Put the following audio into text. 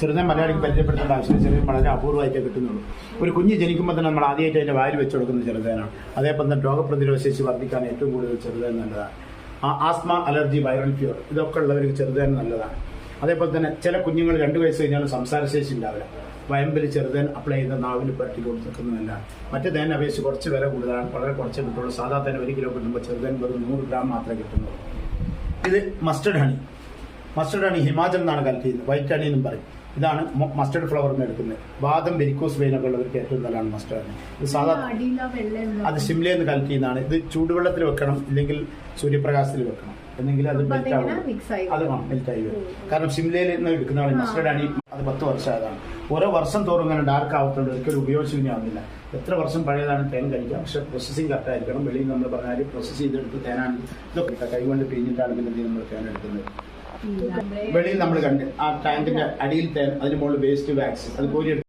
ചെറുതേൻ മലയാളിക്ക് പരിചയപ്പെടുത്തേണ്ട ആവശ്യം ചെറുതേൻ വളരെ അപൂർവമായിട്ടേ കിട്ടുന്നുള്ളൂ. ഒരു കുഞ്ഞ് ജനിക്കുമ്പോൾ തന്നെ നമ്മൾ ആദ്യമായിട്ട് അതിൻ്റെ വായിൽ വെച്ച് കൊടുക്കുന്ന ചെറുതേനാണ്. അതേപോലെ തന്നെ രോഗപ്രതിരോധ ശേഷി വർദ്ധിക്കാൻ ഏറ്റവും കൂടുതൽ ചെറുതേൻ നല്ലതാണ്. ആസ്മ, അലർജി, വൈറൽ ഫീവർ ഇതൊക്കെ ഉള്ളവർക്ക് ചെറുതേൻ നല്ലതാണ്. അതേപോലെ തന്നെ ചില കുഞ്ഞുങ്ങൾ 2 വയസ്സ് കഴിഞ്ഞാലും സംസാരശേഷി ഉണ്ടാവില്ല. വയമ്പിൽ ചെറുതേൻ അപ്ലൈ ചെയ്ത നാവിൽ പറ്റി കൊടുക്കുന്നതല്ല. മറ്റേ തേൻ അപേക്ഷിച്ച് കുറച്ച് വില കൂടുതലാണ്, വളരെ കുറച്ച് കിട്ടുള്ളൂ. സാധാ തേൻ 1 കിലോ കിട്ടുമ്പോൾ ചെറുതേൻ വെറും 100 ഗ്രാം മാത്രമേ കിട്ടുന്നുള്ളൂ. ഇത് mustard honey. Mustard honey Himachal നിന്നാണ് കളക്ട് ചെയ്യുന്നത്. വൈറ്റ് ഹണി എന്നും പറയും. ഇതാണ് മസ്റ്റർഡ് ഫ്ലവറിന് എടുക്കുന്നത്. വാദം, വെരിക്കോസ് വെയിനൊക്കെ ഉള്ളവർക്ക് ഏറ്റവും നല്ലതാണ് മസ്റ്റർഡ് ഹണി. ഇത് സാധാ അത് ഷിംലയിൽ നിന്ന് കളക്ട് ചെയ്യുന്നതാണ്. ഇത് ചൂടുവെള്ളത്തിൽ വെക്കണം, ഇല്ലെങ്കിൽ സൂര്യപ്രകാശത്തിൽ വെക്കണം, എന്നെങ്കിൽ അത് മെൽറ്റ് ആവും. അത് മെൽറ്റ് ആയി വരും. കാരണം ഷിംലയിൽ നിന്ന് എടുക്കുന്നതാണ് മസ്റ്റർഡ് ഹണി. അത് 10 വർഷമായതാണ്. ഓരോ വർഷം തോറും ഇങ്ങനെ ഡാർക്ക് ആവുന്നുണ്ട്. ഒരിക്കലും ഉപയോഗശൂന്യമാവുന്നില്ല. എത്ര വർഷം പഴയതാണ് തേൻ കഴിക്കാം. പക്ഷെ പ്രോസസ്സിങ് കറക്റ്റായിരിക്കണം. വെളിയിൽ നമ്മൾ പറഞ്ഞാൽ പ്രോസസ്സ് ചെയ്തെടുത്ത് തേനാണ് ഇതൊക്കെ കൈകൊണ്ട് പിഴിഞ്ഞിട്ടാണ് പിന്നെ നമ്മൾ തേൻ എടുക്കുന്നത്. വെളിയിൽ നമ്മൾ കണ്ട് ആ ടാങ്കിന്റെ അടിയിൽ തേൻ, അതിന് മുകളിൽ വേസ്റ്റ് വാക്സ് അത് കോരി